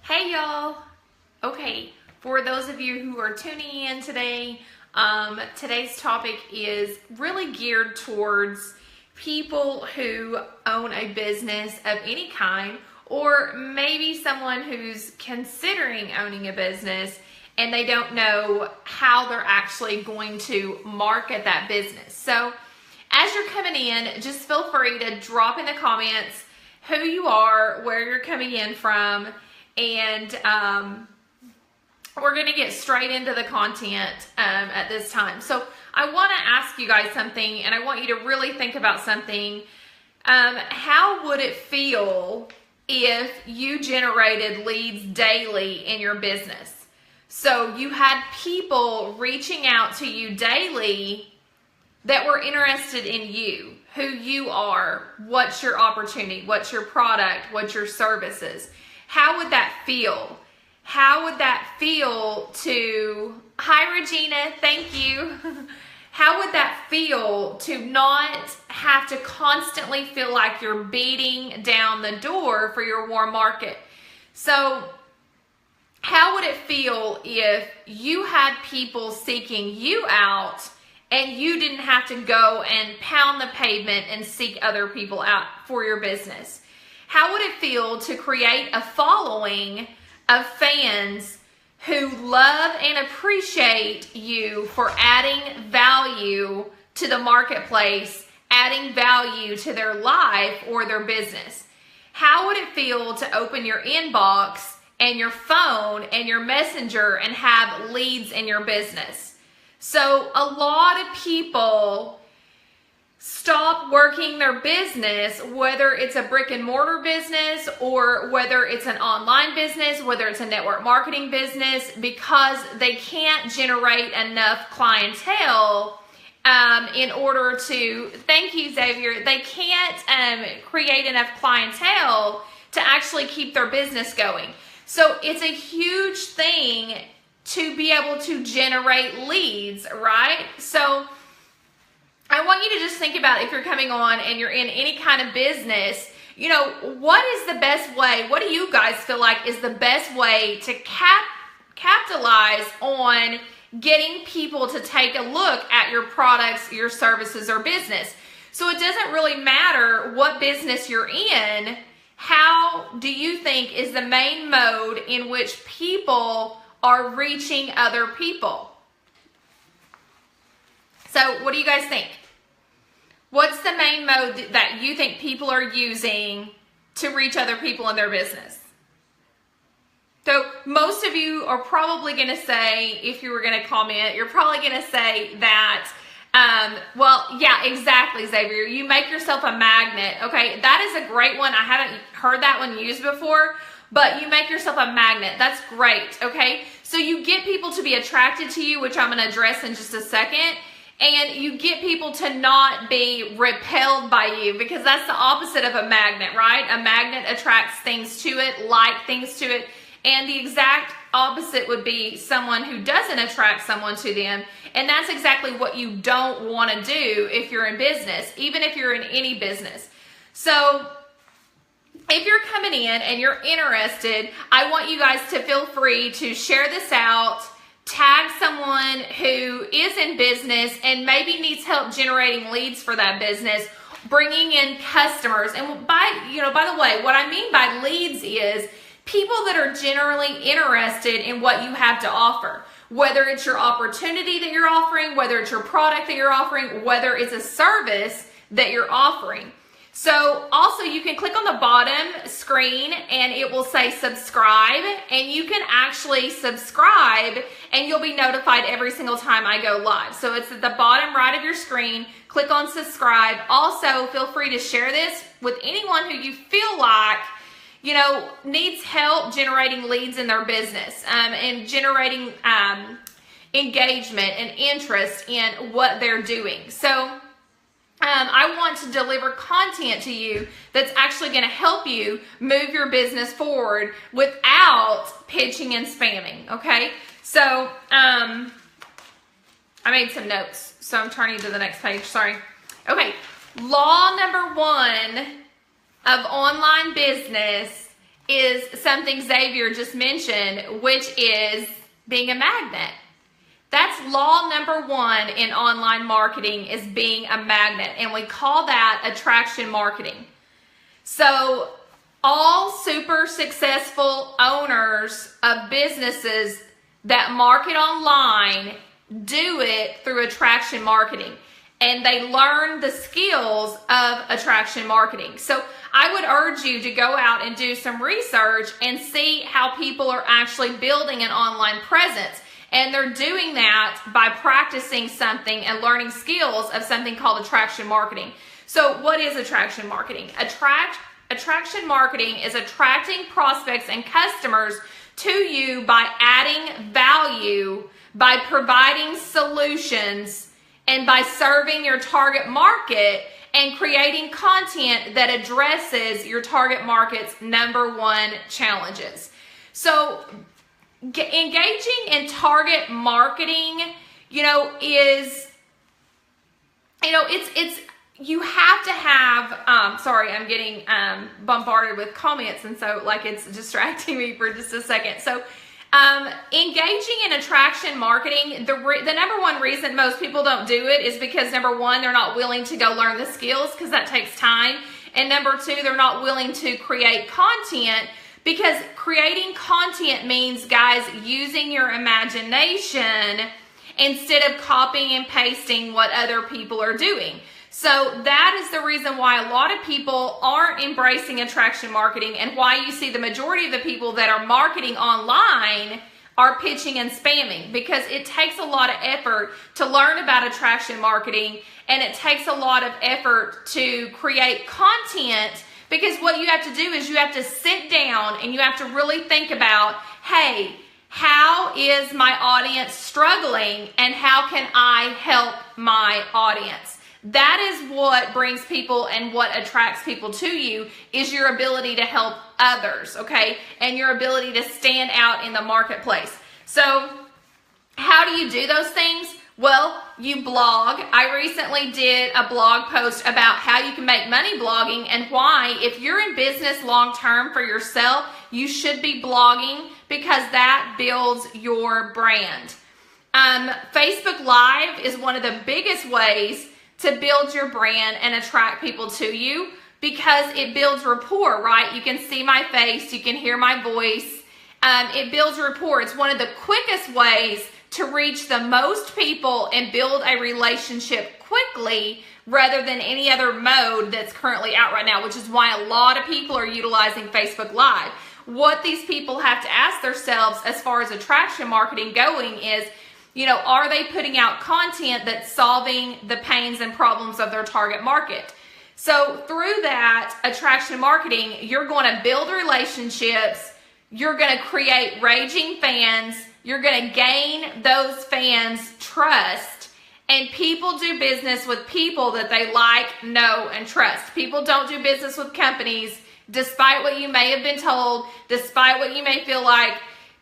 Hey y'all. Okay, for those of you who are tuning in today, today's topic is really geared towards people who own a business of any kind, or maybe someone who's considering owning a business and they don't know how they're actually going to market that business. So as you're coming in, just feel free to drop in the comments who you are, where you're coming in from, and we're going to get straight into the content at this time. So I want to ask you guys something, and I want you to really think about something. How would it feel if you generated leads daily in your business? So you had people reaching out to you daily that were interested in you, who you are, what's your opportunity, what's your product, what's your services. How would that feel? How would that feel to, hi Regina, thank you. How would that feel to not have to constantly feel like you're beating down the door for your warm market? So how would it feel if you had people seeking you out and you didn't have to go and pound the pavement and seek other people out for your business? How would it feel to create a following of fans who love and appreciate you for adding value to the marketplace, adding value to their life or their business? How would it feel to open your inbox and your phone and your messenger and have leads in your business? So a lot of people stop working their business, whether it's a brick and mortar business or whether it's an online business, whether it's a network marketing business, because they can't generate enough clientele in order to, thank you Xavier, they can't create enough clientele to actually keep their business going. So it's a huge thing to be able to generate leads, right? So I want you to just think about, if you're coming on and you're in any kind of business, you know, what is the best way? What do you guys feel like is the best way to capitalize on getting people to take a look at your products, your services, or business? So it doesn't really matter what business you're in. How do you think is the main mode in which people are reaching other people? So what do you guys think? What's the main mode that you think people are using to reach other people in their business? So most of you are probably going to say, if you were going to comment, you're probably going to say that, well, yeah, exactly, Xavier. You make yourself a magnet. Okay, that is a great one. I haven't heard that one used before, but you make yourself a magnet. That's great, okay? So you get people to be attracted to you, which I'm going to address in just a second. And you get people to not be repelled by you, because that's the opposite of a magnet, right? A magnet attracts things to it, like things to it. And the exact opposite would be someone who doesn't attract someone to them. And that's exactly what you don't want to do if you're in business, even if you're in any business. So if you're coming in and you're interested, I want you guys to feel free to share this out. Tag someone who is in business and maybe needs help generating leads for that business, bringing in customers. And by the way, what I mean by leads is people that are generally interested in what you have to offer, whether it's your opportunity that you're offering, whether it's your product that you're offering, whether it's a service that you're offering. So also you can click on the bottom screen and it will say subscribe, and you can actually subscribe and you'll be notified every single time I go live. So it's at the bottom right of your screen. Click on subscribe. Also, feel free to share this with anyone who you feel like, you know, needs help generating leads in their business and generating engagement and interest in what they're doing. So I want to deliver content to you that's actually going to help you move your business forward without pitching and spamming, okay? So I made some notes, so I'm turning to the next page, sorry. Okay, law number 1 of online business is something Xavier just mentioned, which is being a magnet. That's law number one in online marketing, is being a magnet, and we call that attraction marketing. So all super successful owners of businesses that market online do it through attraction marketing, and they learn the skills of attraction marketing. So I would urge you to go out and do some research and see how people are actually building an online presence. And they're doing that by practicing something and learning skills of something called attraction marketing. So what is attraction marketing? Attraction marketing is attracting prospects and customers to you by adding value, by providing solutions, and by serving your target market and creating content that addresses your target market's number one challenges. So engaging in target marketing, is, it's you have to have, sorry, I'm getting bombarded with comments, and so it's distracting me for just a second. So engaging in attraction marketing, the number one reason most people don't do it is because, number one, they're not willing to go learn the skills because that takes time. And number two, they're not willing to create content, because creating content means, guys, using your imagination instead of copying and pasting what other people are doing. So that is the reason why a lot of people aren't embracing attraction marketing, and why you see the majority of the people that are marketing online are pitching and spamming, because it takes a lot of effort to learn about attraction marketing, and it takes a lot of effort to create content, because what you have to do is you have to sit down and you have to really think about, hey, how is my audience struggling, and how can I help my audience? That is what brings people and what attracts people to you, is your ability to help others, okay? And your ability to stand out in the marketplace. So how do you do those things? Well, you blog. I recently did a blog post about how you can make money blogging, and why, if you're in business long term for yourself, you should be blogging, because that builds your brand. Facebook Live is one of the biggest ways to build your brand and attract people to you, because it builds rapport, right? You can see my face, you can hear my voice. It builds rapport. It's one of the quickest ways to reach the most people and build a relationship quickly, rather than any other mode that's currently out right now, which is why a lot of people are utilizing Facebook Live. What these people have to ask themselves as far as attraction marketing going is, are they putting out content that's solving the pains and problems of their target market? So through that attraction marketing, you're going to build relationships, you're going to create raging fans, you're going to gain those fans' trust, and people do business with people that they like, know, and trust. People don't do business with companies, despite what you may have been told, despite what you may feel like.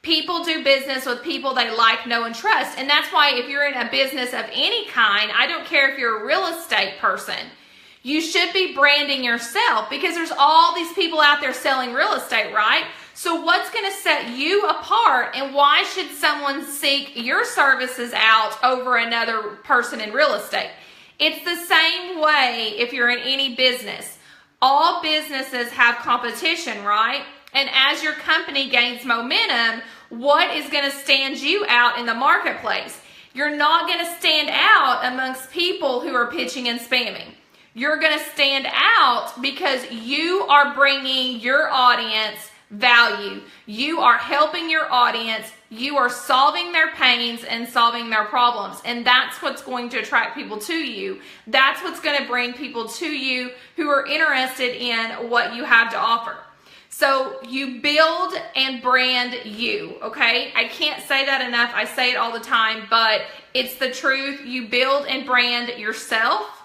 People do business with people they like, know, and trust. And that's why if you're in a business of any kind, I don't care if you're a real estate person, you should be branding yourself, because there's all these people out there selling real estate, right? So what's going to set you apart, and why should someone seek your services out over another person in real estate? It's the same way if you're in any business. All businesses have competition, right? And as your company gains momentum, what is going to stand you out in the marketplace? You're not going to stand out amongst people who are pitching and spamming. You're going to stand out because you are bringing your audience value. You are helping your audience. You are solving their pains and solving their problems. And that's what's going to attract people to you. That's what's going to bring people to you who are interested in what you have to offer. So you build and brand you, okay? I can't say that enough. I say it all the time, but it's the truth. You build and brand yourself.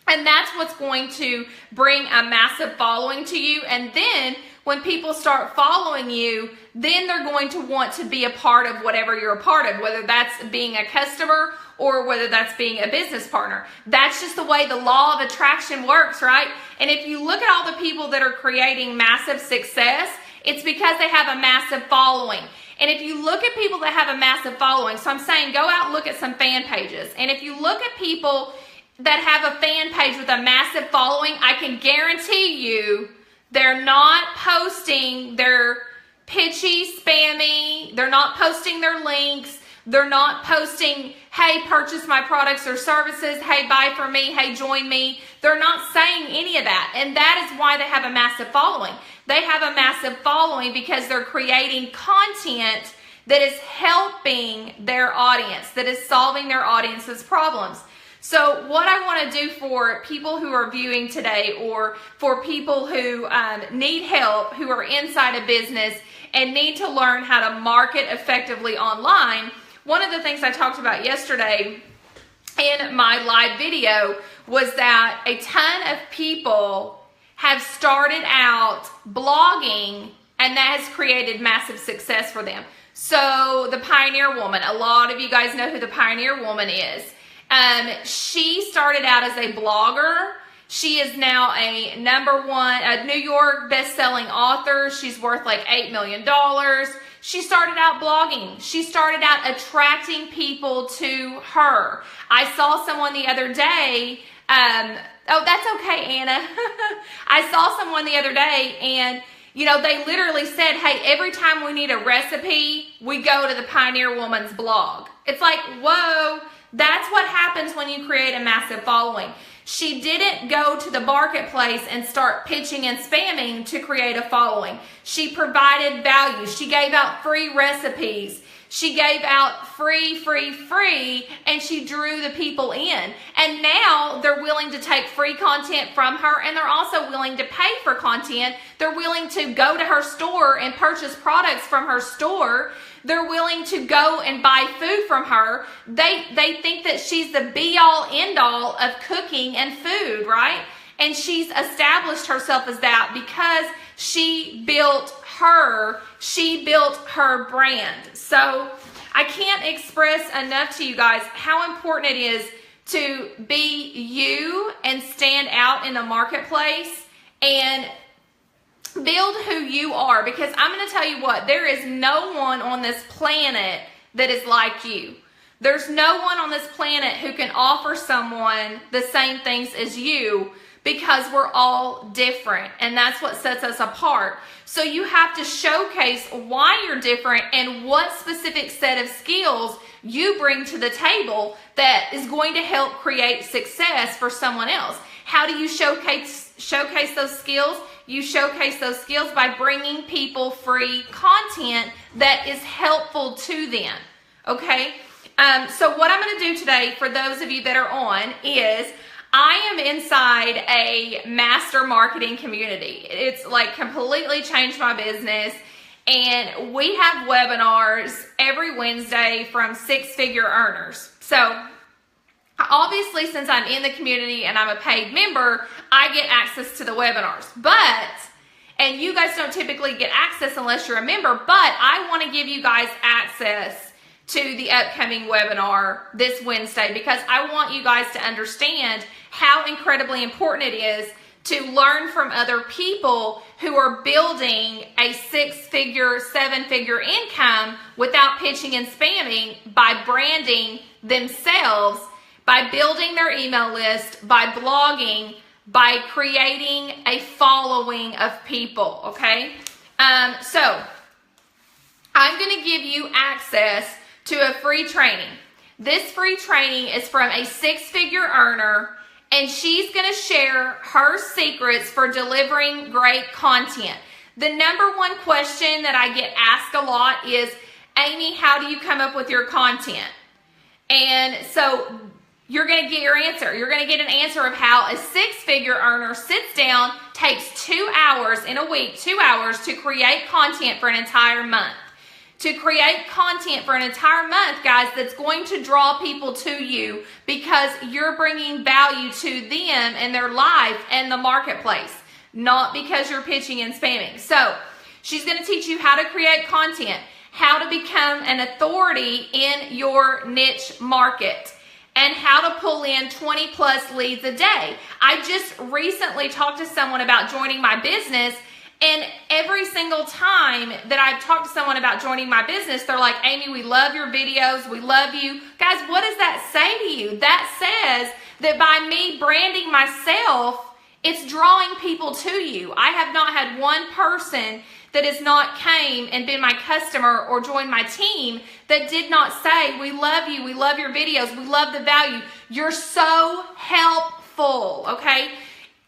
And that's what's going to bring a massive following to you. And then when people start following you, then they're going to want to be a part of whatever you're a part of, whether that's being a customer or whether that's being a business partner. That's just the way the law of attraction works, right? And if you look at all the people that are creating massive success, It's because they have a massive following. And if you look at people that have a massive following, so I'm saying go out and look at some fan pages. And if you look at people that have a fan page with a massive following, I can guarantee you they're not posting their pitchy, spammy, they're not posting their links, they're not posting, hey, purchase my products or services, hey, buy from me, hey, join me. They're not saying any of that. And that is why they have a massive following. They have a massive following because they're creating content that is helping their audience, that is solving their audience's problems. So what I want to do for people who are viewing today, or for people who need help, who are inside a business and need to learn how to market effectively online, one of the things I talked about yesterday in my live video was that a ton of people have started out blogging, and that has created massive success for them. So the Pioneer Woman, a lot of you guys know who the Pioneer Woman is. She started out as a blogger. She is now a a New York best-selling author. She's worth like $8 million. She started out blogging. She started out attracting people to her. I saw someone the other day, oh, that's okay, Anna. I saw someone the other day, and you know, they literally said, hey, every time we need a recipe, we go to the Pioneer Woman's blog. It's like, whoa. That's what happens when you create a massive following. She didn't go to the marketplace and start pitching and spamming to create a following. She provided value. She gave out free recipes. She gave out free, and she drew the people in. And now they're willing to take free content from her, and they're also willing to pay for content. They're willing to go to her store and purchase products from her store. They're willing to go and buy food from her. They think that she's the be-all, end-all of cooking and food, right? And she's established herself as that because she built her brand. So I can't express enough to you guys how important it is to be you and stand out in the marketplace and build who you are, because I'm going to tell you what, there is no one on this planet that is like you. There's no one on this planet who can offer someone the same things as you, because we're all different, and that's what sets us apart. So you have to showcase why you're different and what specific set of skills you bring to the table that is going to help create success for someone else. How do you showcase those skills? You showcase those skills by bringing people free content that is helpful to them, okay? So what I'm going to do today, for those of you that are on, is I am inside a master marketing community. It's like completely changed my business, and we have webinars every Wednesday from six-figure earners. So obviously, since I'm in the community and I'm a paid member, I get access to the webinars. And you guys don't typically get access unless you're a member, but I want to give you guys access to the upcoming webinar this Wednesday, because I want you guys to understand how incredibly important it is to learn from other people who are building a six-figure, seven-figure income without pitching and spamming, by branding themselves, by building their email list, by blogging, by creating a following of people, okay? So I'm going to give you access to a free training. This free training is from a six-figure earner, and she's going to share her secrets for delivering great content. The number one question that I get asked a lot is, Amy, how do you come up with your content? And so you're going to get your answer. You're going to get an answer of how a six-figure earner sits down, takes 2 hours in a week, 2 hours to create content for an entire month. To create content for an entire month, guys, that's going to draw people to you because you're bringing value to them and their life and the marketplace, not because you're pitching and spamming. So she's going to teach you how to create content, how to become an authority in your niche market, and how to pull in 20 plus leads a day. I just recently talked to someone about joining my business, And every single time that I've talked to someone about joining my business, they're like, Amy, we love your videos. We love you. Guys, what does that say to you? That says that by me branding myself, it's drawing people to you. I have not had one person that has not came and been my customer or joined my team that did not say, we love you, we love your videos, we love the value. You're so helpful, okay?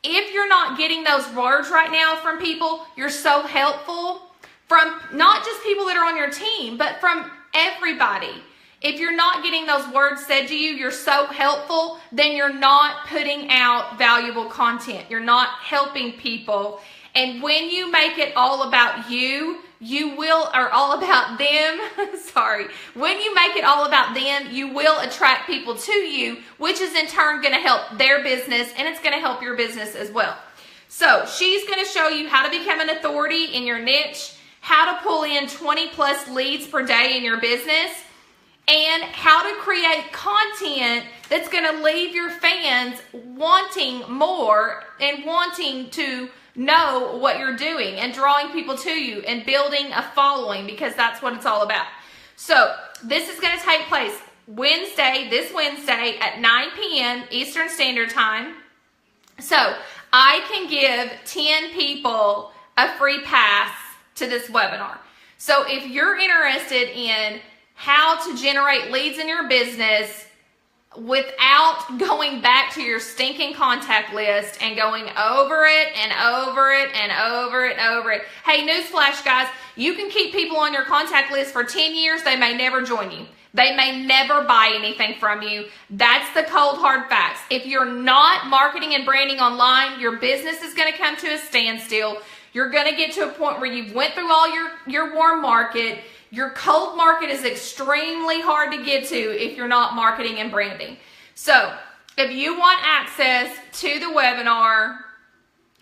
If you're not getting those words right now from people, you're so helpful, from not just people that are on your team, but from everybody. If you're not getting those words said to you, you're so helpful, then you're not putting out valuable content. You're not helping people. And when you make it all about you, or all about them, sorry. When you make it all about them, you will attract people to you, which is in turn going to help their business, and it's going to help your business as well. So she's going to show you how to become an authority in your niche, how to pull in 20 plus leads per day in your business, and how to create content that's going to leave your fans wanting more and wanting to know what you're doing and drawing people to you and building a following, because that's what it's all about. So this is going to take place this Wednesday at 9 p.m. Eastern Standard Time. So I can give 10 people a free pass to this webinar. So if you're interested in how to generate leads in your business without going back to your stinking contact list and going over it and over it and over it and over it. Hey, newsflash, guys, you can keep people on your contact list for 10 years. They may never join you. They may never buy anything from you. That's the cold, hard facts. If you're not marketing and branding online, your business is going to come to a standstill. You're going to get to a point where you've went through all your warm market. Your cold market is extremely hard to get to if you're not marketing and branding. So if you want access to the webinar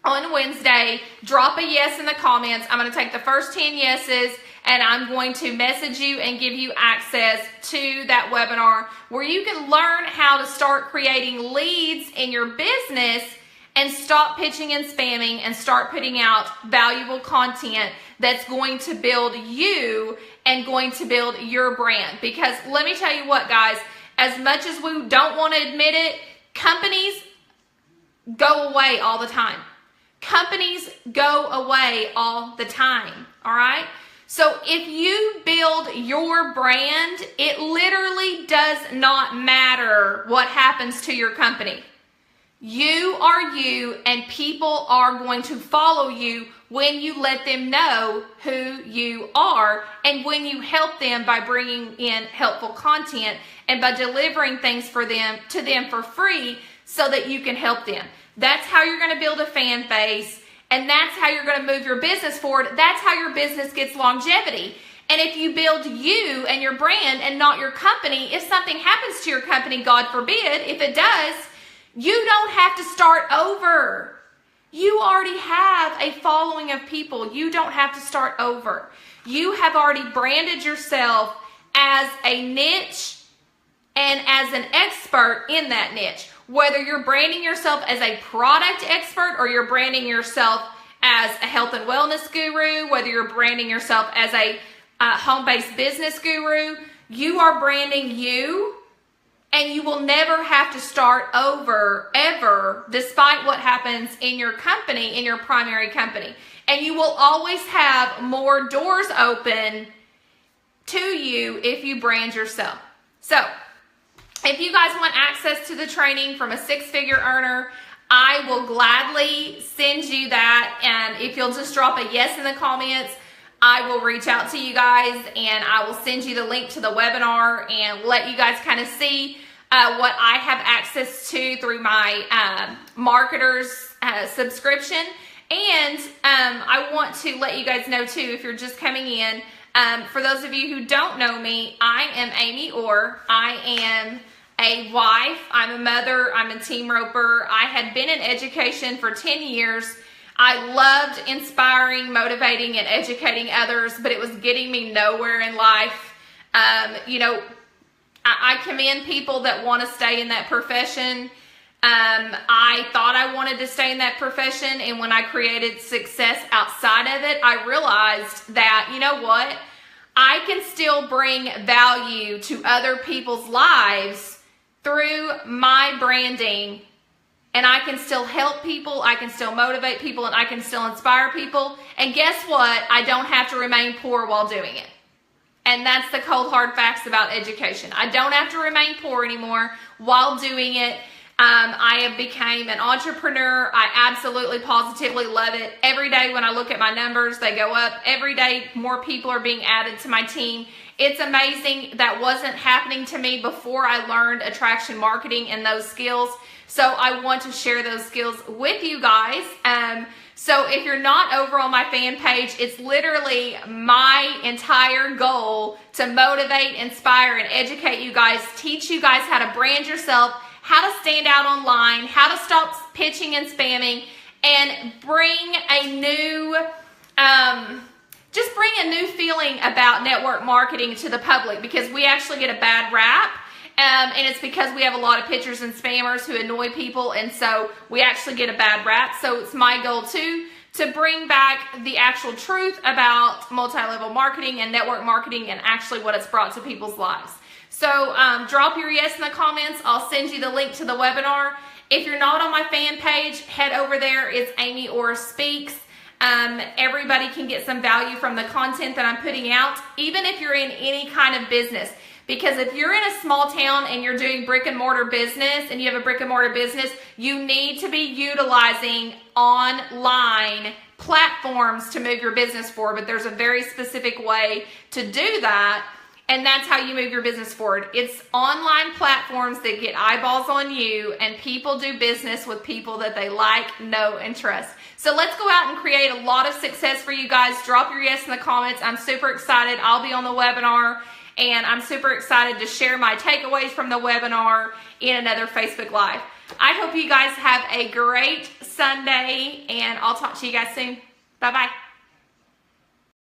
on Wednesday, drop a yes in the comments. I'm going to take the first 10 yeses and I'm going to message you and give you access to that webinar where you can learn how to start creating leads in your business and stop pitching and spamming and start putting out valuable content that's going to build you and going to build your brand. Because let me tell you what, guys, as much as we don't want to admit it, companies go away all the time. Companies go away all the time, all right? So if you build your brand, it literally does not matter what happens to your company. You are you, and people are going to follow you when you let them know who you are and when you help them by bringing in helpful content and by delivering things to them for free so that you can help them. That's how you're going to build a fan base, and that's how you're going to move your business forward. That's how your business gets longevity. And if you build you and your brand and not your company, if something happens to your company, God forbid, if it does, you don't have to start over. You already have a following of people. You don't have to start over. You have already branded yourself as a niche and as an expert in that niche. Whether you're branding yourself as a product expert or you're branding yourself as a health and wellness guru, whether you're branding yourself as a home-based business guru, you are branding you. And you will never have to start over ever, despite what happens in your company, in your primary company. And you will always have more doors open to you if you brand yourself. So if you guys want access to the training from a six-figure earner, I will gladly send you that. And if you'll just drop a yes in the comments, I will reach out to you guys and I will send you the link to the webinar and let you guys kind of see what I have access to through my marketer's subscription. And I want to let you guys know too, if you're just coming in, for those of you who don't know me, I am Amy Orr. I am a wife, I'm a mother, I'm a team roper. I had been in education for 10 years. I loved inspiring, motivating, and educating others, but it was getting me nowhere in life. You know, I commend people that want to stay in that profession. I thought I wanted to stay in that profession, and when I created success outside of it, I realized that, you know what? I can still bring value to other people's lives through my branding, and I can still help people, I can still motivate people, and I can still inspire people. And guess what? I don't have to remain poor while doing it. And that's the cold hard facts about education. I don't have to remain poor anymore while doing it. I have become an entrepreneur. I absolutely, positively love it. Every day when I look at my numbers, they go up. Every day more people are being added to my team. It's amazing. That wasn't happening to me before I learned attraction marketing and those skills. So I want to share those skills with you guys. So if you're not over on my fan page, it's literally my entire goal to motivate, inspire, and educate you guys, teach you guys how to brand yourself, how to stand out online, how to stop pitching and spamming, and bring a new, just bring a new feeling about network marketing to the public, because we actually get a bad rap. And it's because we have a lot of pitchers and spammers who annoy people, and so we actually get a bad rap. So it's my goal too to bring back the actual truth about multi-level marketing and network marketing and actually what it's brought to people's lives. So drop your yes in the comments. I'll send you the link to the webinar. If you're not on my fan page, head over there. It's Amy Orr Speaks. Everybody can get some value from the content that I'm putting out, even if you're in any kind of business. Because if you're in a small town and you're doing brick and mortar business and you have a brick and mortar business, you need to be utilizing online platforms to move your business forward. But there's a very specific way to do that, and that's how you move your business forward. It's online platforms that get eyeballs on you, and people do business with people that they like, know, and trust. So let's go out and create a lot of success for you guys. Drop your yes in the comments. I'm super excited. I'll be on the webinar. And I'm super excited to share my takeaways from the webinar in another Facebook Live. I hope you guys have a great Sunday, and I'll talk to you guys soon. Bye-bye.